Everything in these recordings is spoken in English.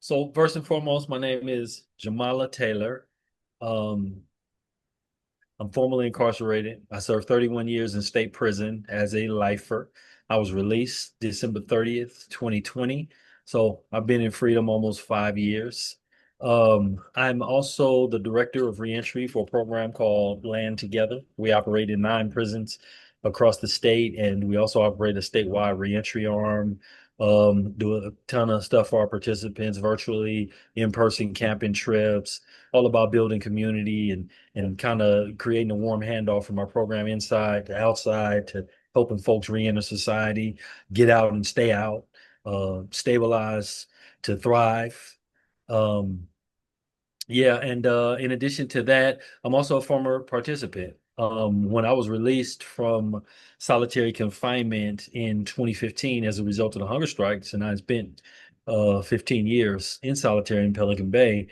So first and foremost, my name is Jamala Taylor. Um, I'm formerly incarcerated. I served 31 years in state prison as a lifer. I was released December 30th, 2020. So I've been in freedom almost 5 years. I'm also the director of reentry for a program called Land Together. We operate in 9 prisons across the state, and we also operate a statewide reentry arm. Do a ton of stuff for our participants virtually, in-person camping trips, all about building community and kind of creating a warm handoff from our program inside to outside to helping folks re-enter society, get out and stay out, stabilize to thrive. Um, yeah, and in addition to that, I'm also a former participant. When I was released from solitary confinement in 2015 as a result of the hunger strikes, and I spent 15 years in solitary in Pelican Bay,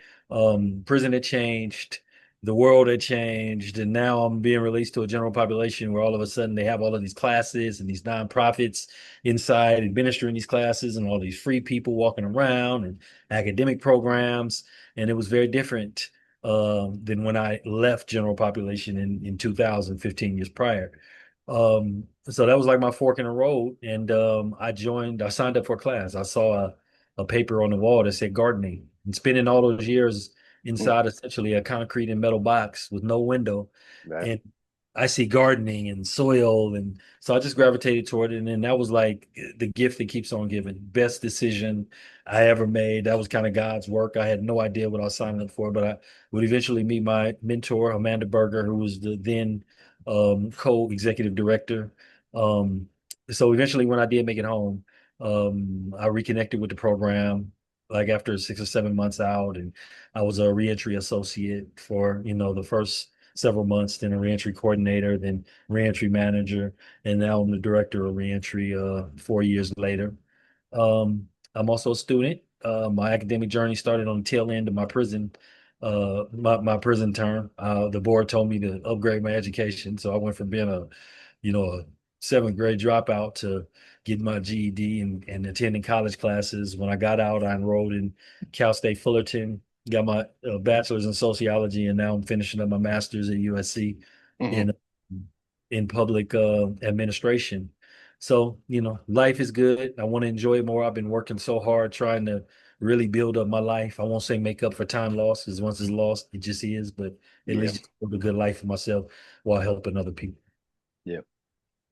prison had changed, the world had changed, and now I'm being released to a general population where all of a sudden they have all of these classes and these nonprofits inside administering these classes and all these free people walking around and academic programs, and it was very different than when I left general population in 2015 years prior. So that was like my fork in the road, and I signed up for a class. I saw a paper on the wall that said gardening, and spending all those years Mm, inside essentially a concrete and metal box with no window, right. and I see gardening and soil, and so I just gravitated toward it, and then that was like the gift that keeps on giving. Best decision I ever made. That was kind of God's work. I had no idea what I was signing up for, but I would eventually meet my mentor, Amanda Berger, who was the then co-executive director. Um, so eventually, when I did make it home, I reconnected with the program like after 6 or 7 months out, and I was a reentry associate for the first several months, then a reentry coordinator, then reentry manager, and now I'm the director of reentry 4 years later. I'm also a student. My academic journey started on the tail end of my prison term. The board told me to upgrade my education, so I went from being a seventh grade dropout to getting my GED and attending college classes. When I got out, I enrolled in Cal State Fullerton, got my bachelor's in sociology, and now I'm finishing up my master's at USC Hmm. in in public administration. So, life is good. I want to enjoy it more. I've been working so hard trying to really build up my life. I won't say make up for time lost, because once it's lost, it just is, but at Yeah. least just build a good life for myself while helping other people. Yeah.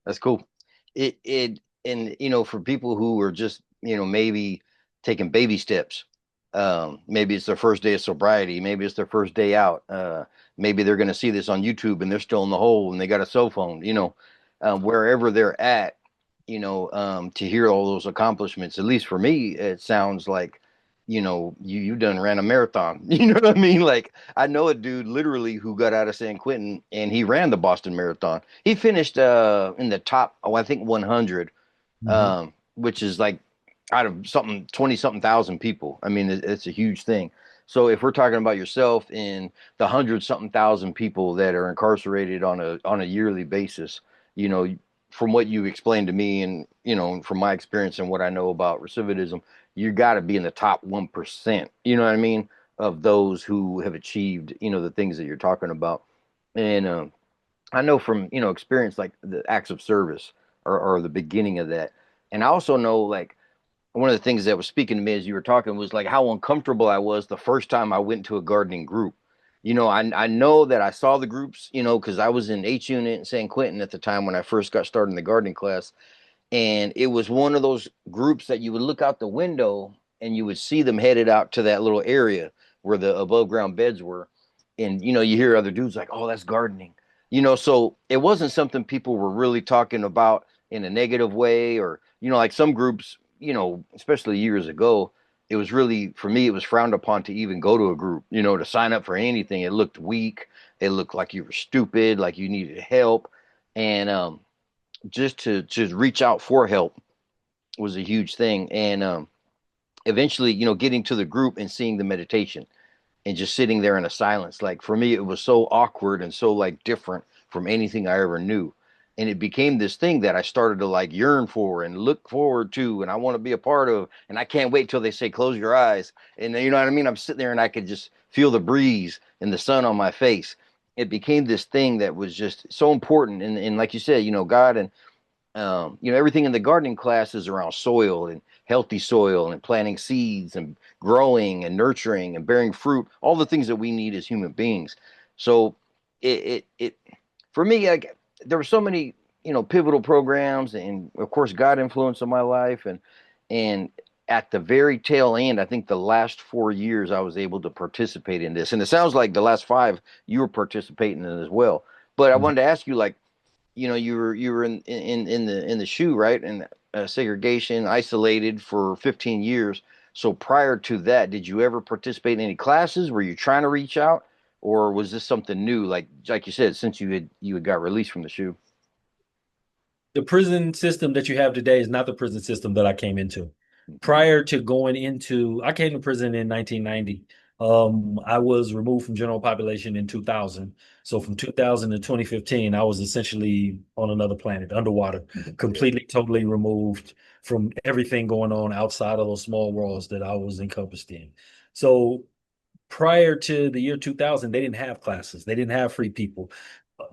That's cool. It and for people who are just, maybe taking baby steps, maybe it's their first day of sobriety, maybe it's their first day out, maybe they're going to see this on YouTube and they're still in the hole and they got a cell phone, wherever they're at, to hear all those accomplishments, at least for me, it sounds like, you done ran a marathon. You know what I mean? Like I know a dude literally who got out of San Quentin and he ran the Boston Marathon. He finished in the top, oh, I think 100, Mhm. which is like out of something 20 something thousand people. I mean, it's a huge thing. So if we're talking about yourself and the hundred something thousand people that are incarcerated on a yearly basis, you know, from what you explained to me and from my experience and what I know about recidivism, you got to be in the top 1%. You know what I mean? Of those who have achieved the things that you're talking about. And I know from experience, like the acts of service are the beginning of that. And I also know, like, one of the things that was speaking to me as you were talking was like how uncomfortable I was the first time I went to a gardening group. I know that I saw the groups, because I was in H unit in San Quentin at the time when I first got started in the gardening class, and it was one of those groups that you would look out the window and you would see them headed out to that little area where the above ground beds were, and you hear other dudes like, oh, that's gardening. So it wasn't something people were really talking about in a negative way, or like some groups, especially years ago, it was really, for me, it was frowned upon to even go to a group, to sign up for anything. It looked weak, it looked like you were stupid, like you needed help. And just to reach out for help was a huge thing. And eventually, getting to the group and seeing the meditation and just sitting there in a silence, like for me, it was so awkward and so like different from anything I ever knew. and it became this thing that I started to like yearn for and look forward to, and I want to be a part of, and I can't wait till they say close your eyes, and you know what I mean. I'm sitting there and I could just feel the breeze and the sun on my face. It became this thing that was just so important, and like you said, you know, God and you know, everything in the gardening class is around soil and healthy soil and planting seeds and growing and nurturing and bearing fruit, all the things that we need as human beings. So it for me, like, there were so many, you know, pivotal programs, and of course God influence in my life, and at the very tail end, I think the last 4 years I was able to participate in this. And it sounds like the last five you were participating in as well. But I Mhm. wanted to ask you, like, you know, you were in the shoe, right? And segregation, isolated for 15 years. So prior to that, did you ever participate in any classes? Were you trying to reach out, or was this something new? Like you said, since you had got released from the shoe. The prison system that you have today is not the prison system that I came into. Hmm. Prior to going into, I came to prison in 1990. I was removed from general population in 2000. So from 2000 to 2015, I was essentially on another planet, underwater, Yeah. completely, totally removed from everything going on outside of those small worlds that I was encompassed in. So prior to the year 2000, they didn't have classes. They didn't have free people.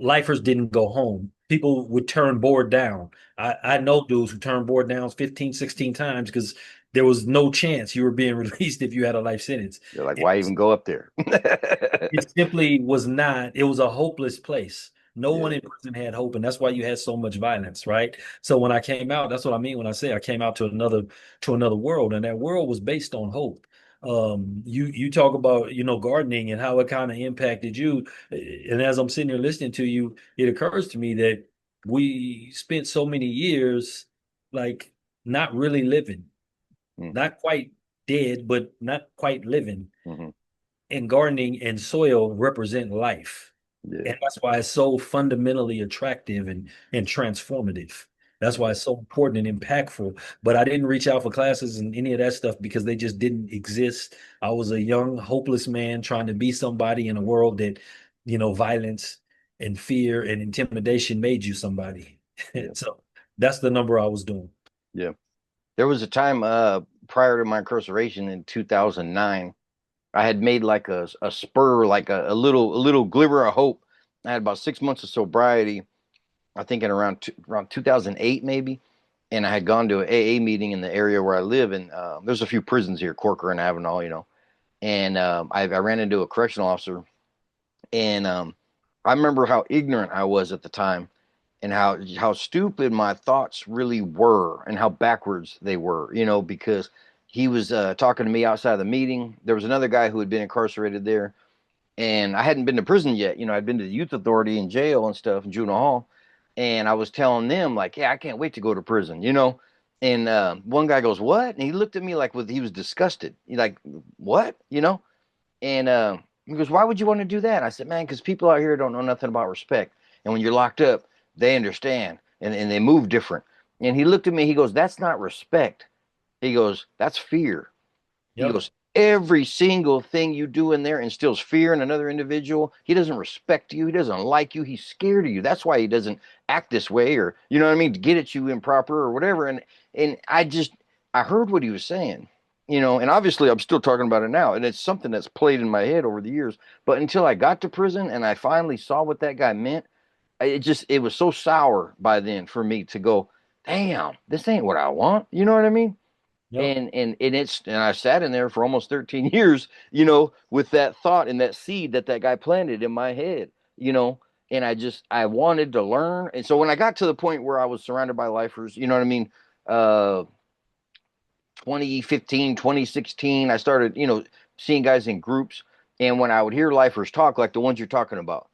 Lifers didn't go home. People would turn board down. I know dudes who turned board down 15, 16 times because there was no chance you were being released if you had a life sentence. You're like, It why was even go up there? it simply was not, it was a hopeless place. No one Yeah. in prison had hope, and that's why you had so much violence, right? So when I came out, that's what I mean when I say I came out to another world, and that world was based on hope. You talk about, gardening and how it kind of impacted you. And as I'm sitting here listening to you, it occurs to me that we spent so many years like not really living, not quite dead, but not quite living, Mm-hmm. and gardening and soil represent life. Yeah. And that's why it's so fundamentally attractive and transformative. That's why Yeah. it's so important and impactful. But I didn't reach out for classes and any of that stuff because they just didn't exist. I was a young, hopeless man trying to be somebody in a world that, violence and fear and intimidation made you somebody. Yeah. So that's the number I was doing. Yeah. There was a time prior to my incarceration in 2009. I had made like a spur, like a little glimmer of hope. I had about 6 months of sobriety, I think in around 2008 maybe, and I had gone to an AA meeting in the area where I live, and there's a few prisons here, Corker and Avenal, you know, and I ran into a correctional officer, and I remember how ignorant I was at the time, and how stupid my thoughts really were, and how backwards they were, you know, because he was talking to me outside of the meeting. There was another guy who had been incarcerated there, and I hadn't been to prison yet. You know, I'd been to the youth authority and jail and stuff, in juvenile hall, and I was telling them like, "Yeah, I can't wait to go to prison," you know. And one guy goes, "What?" And he looked at me like he was disgusted. He like, "What?" You know. And he goes, "Why would you want to do that?" I said, "Man, because people out here don't know nothing about respect, and when you're locked up, they understand and they move different." And he looked at me. He goes, "That's not respect." He goes, "That's fear." He Yep. goes, every single thing you do in there instills fear in another individual. He doesn't respect you. He doesn't like you. He's scared of you. That's why he doesn't act this way, or you know what I mean, to get at you improper or whatever. And I heard what he was saying, you know, and obviously I'm still talking about it now, and it's something that's played in my head over the years. But until I got to prison and I finally saw what that guy meant, it was so sour by then for me to go, damn, this ain't what I want. You know what I mean? Yep. And I sat in there for almost 13 years, you know, with that thought and that seed that guy planted in my head, you know. And I wanted to learn. And so when I got to the point where I was surrounded by lifers, you know what I mean, uh 2015, 2016, I started, you know, seeing guys in groups. And when I would hear lifers talk like the ones you're talking about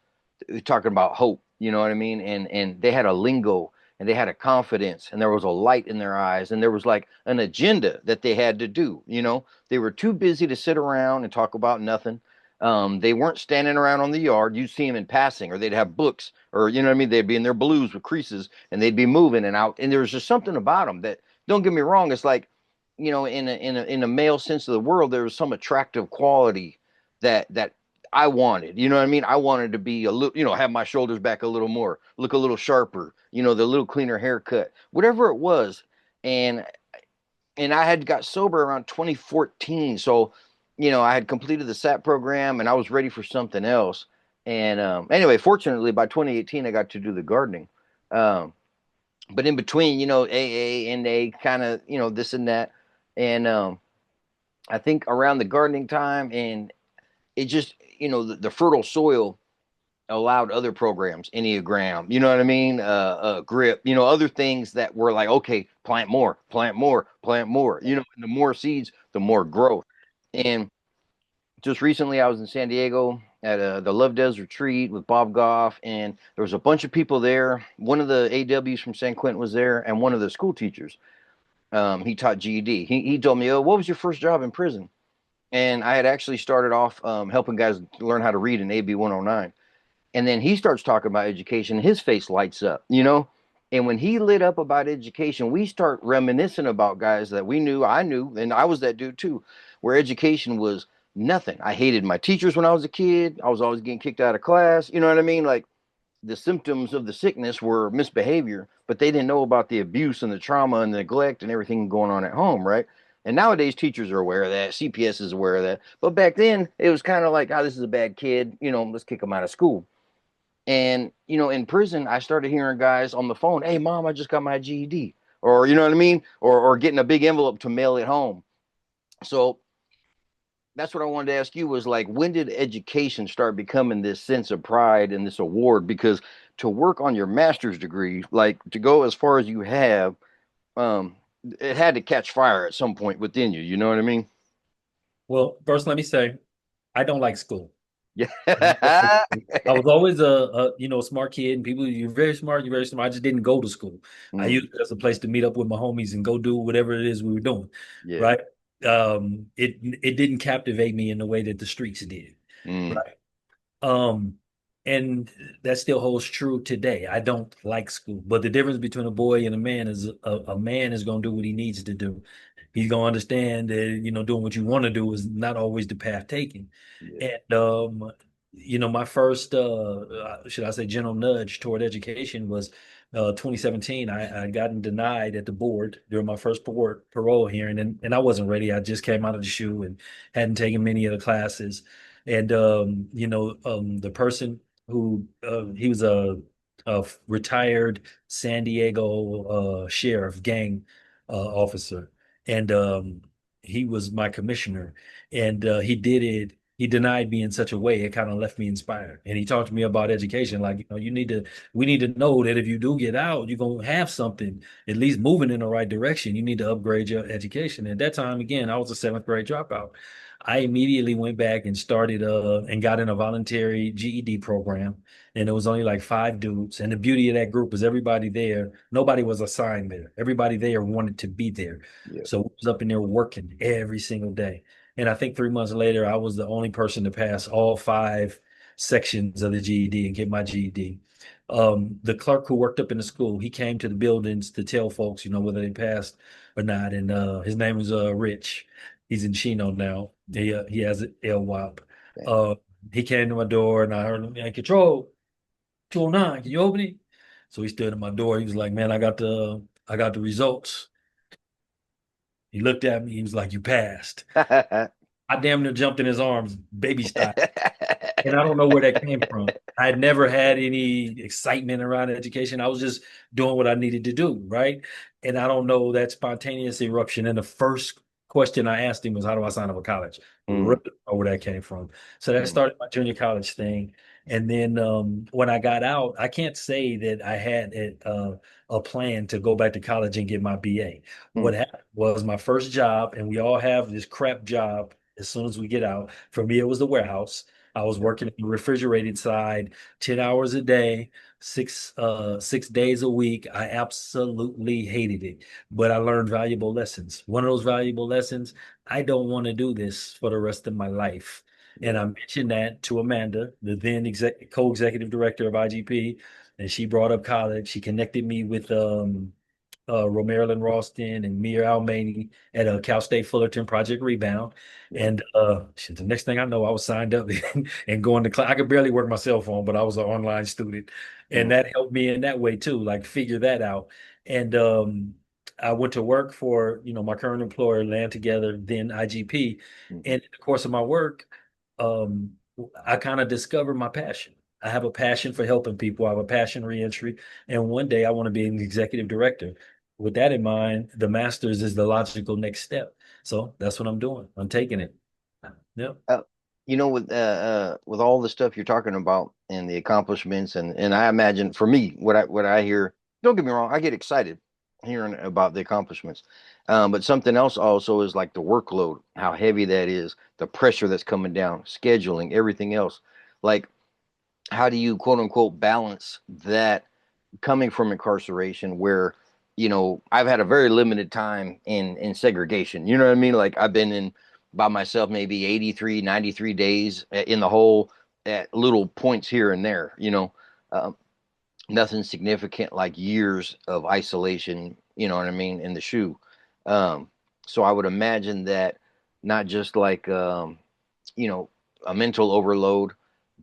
hope, you know what I mean? And they had a lingo, and they had a confidence, and there was a light in their eyes, and there was like an agenda that they had to do, you know. They were too busy to sit around and talk about nothing. They weren't standing around on the yard. You'd see them in passing, or they'd have books, or you know what I mean, they'd be in their blues with creases, and they'd be moving and out. And there was just something about them that, don't get me wrong, it's like, you know, in a male sense of the world, there was some attractive quality that I wanted. You know what I mean? I wanted to be a little, have my shoulders back a little more, look a little sharper, the little cleaner haircut, whatever it was. And I had got sober around 2014. So, I had completed the SAP program and I was ready for something else. And anyway, fortunately, by 2018, I got to do the gardening. Um, but in between, AA, NA, kind of, this and that. And I think around the gardening time, and it just, the fertile soil allowed other programs, Enneagram, you know what I mean? Grip, other things that were like, okay, plant more, plant more, plant more, and the more seeds, the more growth. And just recently, I was in San Diego at the Love Des retreat with Bob Goff, and there was a bunch of people there. One of the AWs from San Quentin was there, and one of the school teachers. He taught GED. He told me, "Oh, what was your first job in prison?" And I had actually started off helping guys learn how to read in AB 109. And then he starts talking about education. His face lights up. And when he lit up about education, we start reminiscing about guys that we knew, I knew, and I was that dude too, where education was nothing. I hated my teachers when I was a kid. I was always getting kicked out of class. You know what I mean? Like the symptoms of the sickness were misbehavior, but they didn't know about the abuse and the trauma and the neglect and everything going on at home, right? And nowadays, teachers are aware of that. CPS is aware of that. But back then, it was kind of like, oh, this is a bad kid. Let's kick him out of school. And, in prison, I started hearing guys on the phone, hey, mom, I just got my GED. Or, you know what I mean? Or getting a big envelope to mail it home. So that's what I wanted to ask you was like, when did education start becoming this sense of pride and this award? Because to work on your master's degree, like to go as far as you have, um, it had to catch fire at some point within you. You know what I mean? Well, first, let me say, I don't like school. I don't like Yeah. school. I was always a smart kid, and people, you're very smart, you're very smart. I just didn't go to school. I Mm, used it as a place to meet up with my homies and go do whatever it is we were doing, yeah. right? It didn't captivate me in the way that the streets did, Mm, right? Um, and that still holds true today. I don't like school, but the difference between a boy and a man is a man is going to do what he needs to do. He's going to understand that, doing what you want to do is not always the path taken. yeah. And, my first, should I say, gentle nudge toward education was 2017. I gotten denied at the board during my first parole hearing, and I wasn't ready. I just came out of the shoe and hadn't taken many of the classes. And the person who he was a retired San Diego sheriff gang officer, and he was my commissioner, and he did it. He denied me in such a way it kind of left me inspired. And he talked to me about education, like we need to know that if you do get out, you're gonna have something at least moving in the right direction. You need to upgrade your education. At that time, again, I was a seventh grade dropout. I immediately went back and started and got in a voluntary GED program. And it was only like five dudes. And the beauty of that group was everybody there, nobody was assigned there. Everybody there wanted to be there. Yeah. So we was up in there working every single day. And I think 3 months later, I was the only person to pass all five sections of the GED and get my GED. The clerk who worked up in the school, he came to the buildings to tell folks, whether they passed or not. And his name was Rich. He's in Chino now. He has an LWOP. Dang. Uh, he came to my door and I heard him, "Hey, Control 209, can you open it?" So he stood at my door. He was like, "Man, I got the results." He looked at me. He was like, "You passed." I damn near jumped in his arms, baby style. And I don't know where that came from. I had never had any excitement around education. I was just doing what I needed to do, right? And I don't know that spontaneous eruption. And the first question I asked him was, "How do I sign up for college?" Really Mm, don't know where that came from. So that mm, started my junior college thing. And then when I got out, I can't say that I had a plan to go back to college and get my BA. mm, What happened was my first job, and we all have this crap job as soon as we get out. For me, it was the warehouse. I was working in the refrigerated side 10 hours a day, 6 days a week. I absolutely hated it, but I learned valuable lessons. One of those valuable lessons, I don't want to do this for the rest of my life. And yeah. I mentioned that to Amanda, the then co-executive director of IGP, and she brought up college. She connected me with Romarilyn Ralston and Mir Almany at Cal State Fullerton Project Rebound. Yep. And shit, the next thing I know, I was signed up and going to class. I could barely work my cell phone, but I was an online student. And Mm, that helped me in that way too, like figure that out. And I went to work for, my current employer, Land Together, then IGP. mhm. And in the course of my work, um, I kind of discovered my passion. I have a passion for helping people. I have a passion reentry. And one day I want to be an executive director. With that in mind, the master's is the logical next step. So that's what I'm doing. I'm taking it. Yep. Uh, with all the stuff you're talking about and the accomplishments, and I imagine for me, what I hear, don't get me wrong, I get excited hearing about the accomplishments. But something else also is like the workload, how heavy that is, the pressure that's coming down, scheduling, everything else. Like, how do you quote unquote balance that coming from incarceration where I've had a very limited time in segregation, you know what I mean, like I've been in by myself maybe 83, 93 days in the hole at little points here and there, um, nothing significant like years of isolation, you know what I mean, in the shoe. um, so I would imagine that not just like you know a mental overload,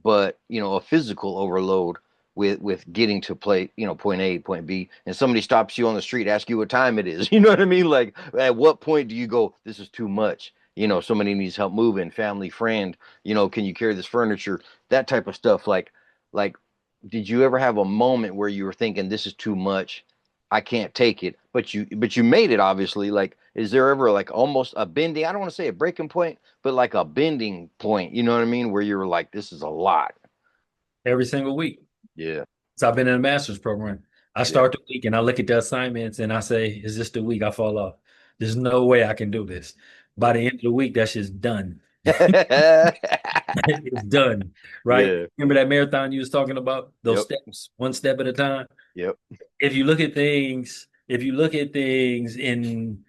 but a physical overload with getting to play, point A, point B, and somebody stops you on the street, ask you what time it is. You know what I mean? Like, at what point do you go, this is too much? Somebody needs help moving, family, friend. Can you carry this furniture? That type of stuff. Like, did you ever have a moment where you were thinking, this is too much? I can't take it, but you made it, obviously. Like, is there ever like almost a bending? I don't want to say a breaking point, but like a bending point, you know what I mean? Where you were like, this is a lot. Every single week. Yeah, So I've been in a master's program. I yeah. start the week and I look at the assignments and I say, is this the week I fall off? There's no way I can do this. By the end of the week, that shit's done. It's done, right? Yeah. Remember that marathon you was talking about? Those Yep. steps, one step at a time. Yep. If you look at things in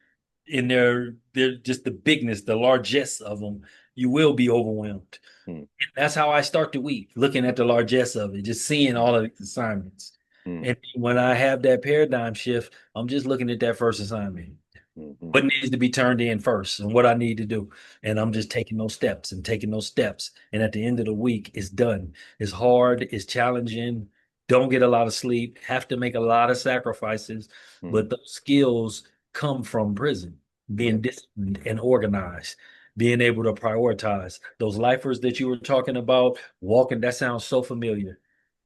their just the bigness, the largesse of them, you will be overwhelmed. Hmm. And that's how I start the week, looking at the largesse of it, just seeing all of these assignments. Hmm. And when I have that paradigm shift, I'm just looking at that first assignment, Hmm. what needs to be turned in first and what I need to do. And I'm just taking those steps and taking those steps. And at the end of the week, it's done. It's hard, it's challenging. Don't get a lot of sleep, have to make a lot of sacrifices, Hmm. but those skills come from prison, Yep. being disciplined and organized, being able to prioritize. Those lifers that you were talking about, walking, that sounds so familiar,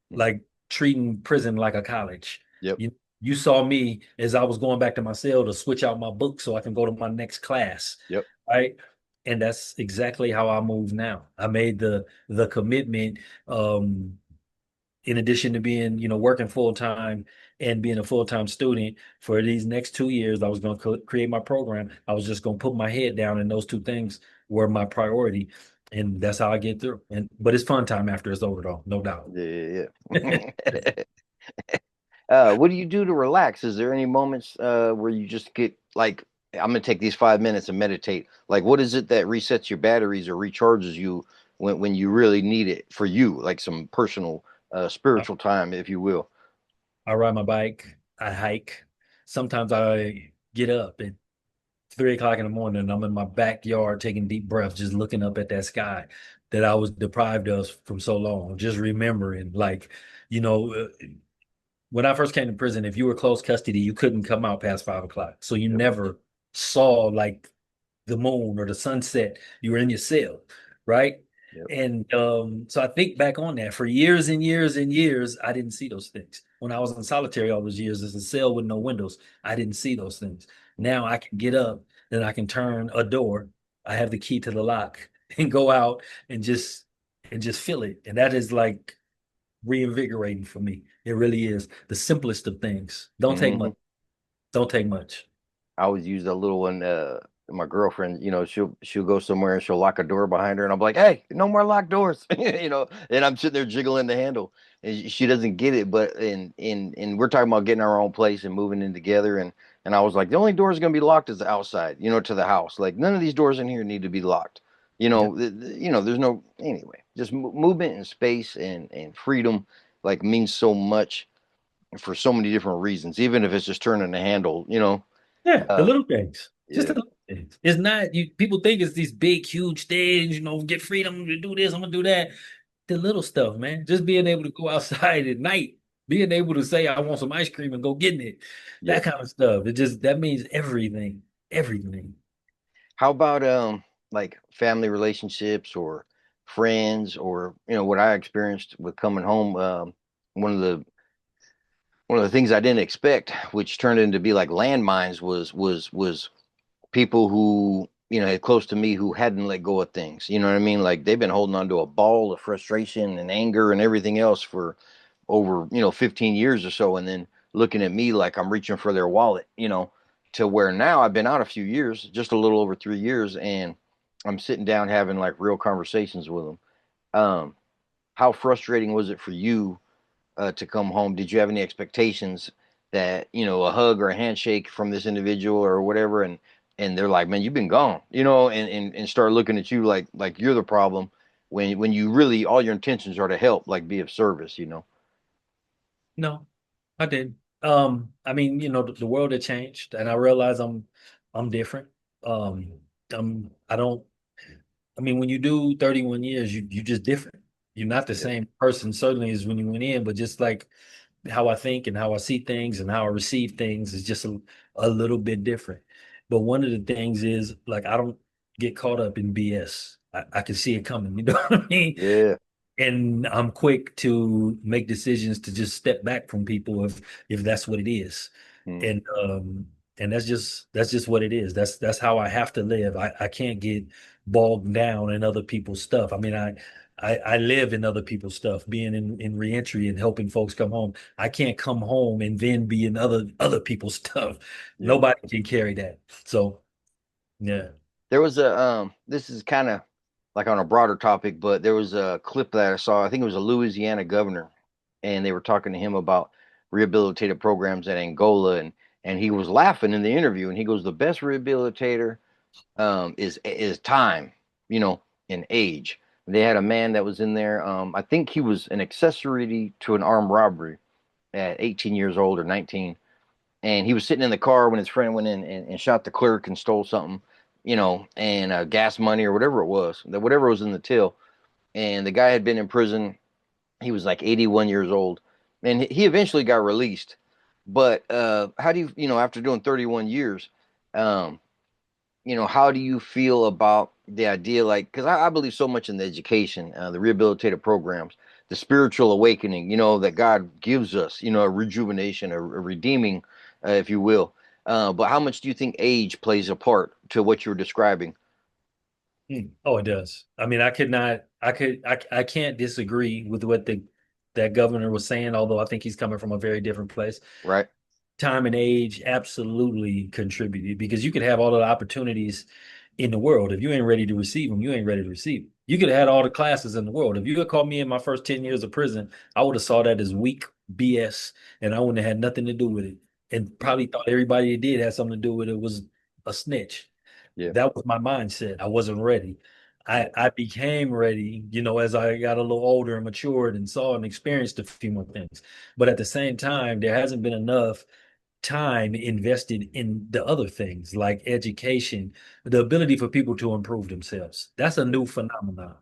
Hmm. like treating prison like a college. Yep. You saw me as I was going back to my cell to switch out my book so I can go to my next class, Yep. right? And that's exactly how I move now. I made the commitment, um, in addition to being, working full time and being a full time student for these next 2 years. I was going to create my program. I was just going to put my head down, and those two things were my priority, and that's how I get through. And but it's fun time after it's over, though, no doubt. Yeah. Yeah. Yeah. What do you do to relax? Is there any moments where you just get like, I'm gonna take these 5 minutes and meditate? Like, what is it that resets your batteries or recharges you when you really need it for you, like some personal spiritual time, if you will? I ride my bike, I hike. Sometimes I get up at 3 o'clock in the morning and I'm in my backyard taking deep breaths, just looking up at that sky that I was deprived of from so long. Just remembering, like, you know, uh, when I first came to prison, if you were close custody, you couldn't come out past 5 o'clock. So you Yep. never saw like the moon or the sunset. You were in your cell, right? Yep. And so I think back on that for years and years and years, I didn't see those things. When I was in solitary all those years as a cell with no windows, I didn't see those things. Now I can get up, then I can turn a door. I have the key to the lock and go out and just feel it. And that is like reinvigorating for me. It really is the simplest of things. Don't take much. Hmm. Don't take much. I always use that little one. My girlfriend, she'll go somewhere and she'll lock a door behind her, and I'm like, "Hey, no more locked doors," And I'm sitting there jiggling the handle, and she doesn't get it. But in we're talking about getting our own place and moving in together, and I was like, the only door is gonna be locked is the outside, to the house. Like, none of these doors in here need to be locked. Yeah. There's no, anyway. Just movement and space and freedom like means so much for so many different reasons, even if it's just turning the handle, you know. Yeah, the Uh, little things. Just the yeah, little things. It's not you people think it's these big, huge things, get freedom to do this, I'm gonna do that. The little stuff, man. Just being able to go outside at night, being able to say I want some ice cream and go getting it. yeah. That kind of stuff. That means everything. Everything. How about like family relationships or friends or what I experienced with coming home? One of the one of the things I didn't expect, which turned into be like landmines, was people who had close to me who hadn't let go of things. You know what I mean? Like they've been holding on to a ball of frustration and anger and everything else for over 15 years or so, and then looking at me like I'm reaching for their wallet. To where now I've been out a few years, just a little over 3 years, and I'm sitting down having like real conversations with them. How frustrating was it for you to come home? Did you have any expectations that a hug or a handshake from this individual or whatever, and they're like, man, you've been gone, and start looking at you like you're the problem when you really all your intentions are to help, like be of service. No, I didn't. I mean, the world had changed and I realize I'm different. Um, I don't I mean, when you do 31 years, you just different. You're not the Yeah. same person, certainly as when you went in, but just like how I think and how I see things and how I receive things is just a little bit different. But one of the things is like I don't get caught up in BS. I can see it coming, you know what I mean? Yeah. And I'm quick to make decisions to just step back from people if that's what it is. Mm. And that's just what it is. That's how I have to live. I can't get bogged down in other people's stuff. I mean, I live in other people's stuff, being in reentry and helping folks come home. I can't come home and then be in other people's stuff. Yeah. Nobody can carry that. So yeah. There was a this is kind of like on a broader topic, but there was a clip that I saw. I think it was a Louisiana governor, and they were talking to him about rehabilitative programs at Angola, and he was laughing in the interview, and he goes, "The best rehabilitator is time, you know, and age." They had a man that was in there. I think he was an accessory to an armed robbery at 18 years old or 19, and he was sitting in the car when his friend went in and shot the clerk and stole something, and gas money or whatever it was, that whatever was in the till. And the guy had been in prison. He was like 81 years old, and he eventually got released. But how do after doing 31 years, um, how do you feel about the idea? Like, because I believe so much in the education, the rehabilitative programs, the spiritual awakening, that God gives us, a rejuvenation, a redeeming, if you will. But how much do you think age plays a part to what you're describing? Oh, it does. I mean, I can't disagree with what that governor was saying, although I think he's coming from a very different place. Right? Time and age absolutely contributed because you could have all the opportunities in the world. If you ain't ready to receive them, you ain't ready to receive them. You could have had all the classes in the world. If you had called me in my first 10 years of prison, I would have saw that as weak BS and I wouldn't have had nothing to do with it. And probably thought everybody that did had something to do with it was a snitch. Yeah. That was my mindset. I wasn't ready. Yeah. I became ready, as I got a little older and matured and saw and experienced a few more things. But at the same time, there hasn't been enough time invested in the other things like education, the ability for people to improve themselves. That's a new phenomenon.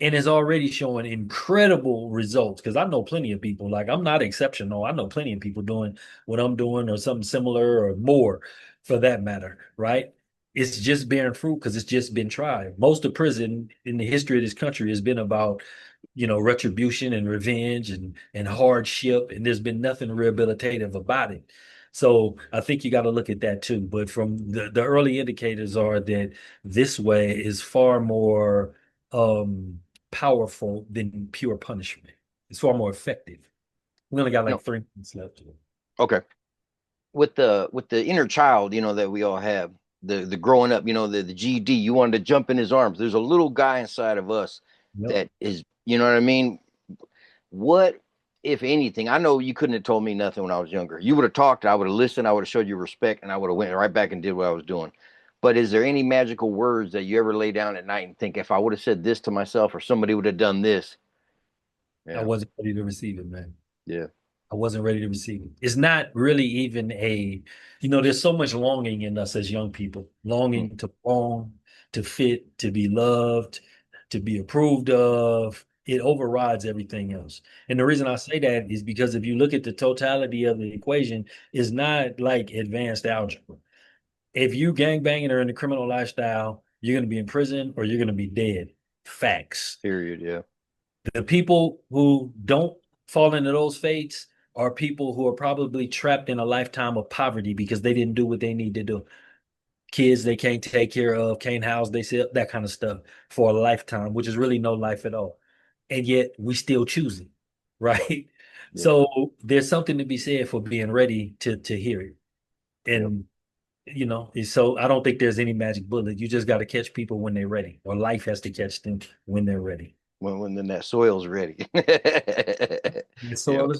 And it's already showing incredible results because I know plenty of people, like I'm not exceptional. I know plenty of people doing what I'm doing or something similar or more for that matter, right? It's just bearing fruit because it's just been tried. Most of prison in the history of this country has been about retribution and revenge and hardship, and there's been nothing rehabilitative about it. So I think you got to look at that too. But from the early indicators are that this way is far more powerful than pure punishment. It's far more effective. We only got No. like 3 months left. Okay. With the inner child, that we all have, the growing up, the GD, you wanted to jump in his arms. There's a little guy inside of us Yep. that is, you know what I mean? What, if anything, I know you couldn't have told me nothing when I was younger. You would have talked, I would have listened, I would have showed you respect, and I would have went right back and did what I was doing. But is there any magical words that you ever lay down at night and think, if I would have said this to myself or somebody would have done this? I Yeah, wasn't ready to receive it, man. yeah. I wasn't ready to receive it. It's not really even there's so much longing in us as young people, Mm, longing to belong, to fit, to be loved, to be approved of. It overrides everything else. And the reason I say that is because if you look at the totality of the equation, it's not like advanced algebra. If you gang banging or in the criminal lifestyle, you're going to be in prison or you're going to be dead. Facts. period. Yeah. The people who don't fall into those fates are people who are probably trapped in a lifetime of poverty because they didn't do what they need to do. Kids they can't take care of, can't house themselves, that kind of stuff for a lifetime, which is really no life at all. And yet we still choose it, right? Yep. So there's something to be said for being ready to hear it. Yep. And so I don't think there's any magic bullet. You just got to catch people when they're ready, or life has to catch them when they're ready. When then that soil's ready. Yes, so Yep.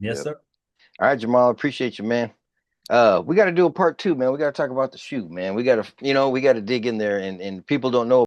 yes, Yep. sir. All right, Jamal, appreciate you, man. We got to do a part two, man. We got to talk about the shoe, man. We got to dig in there, and people don't know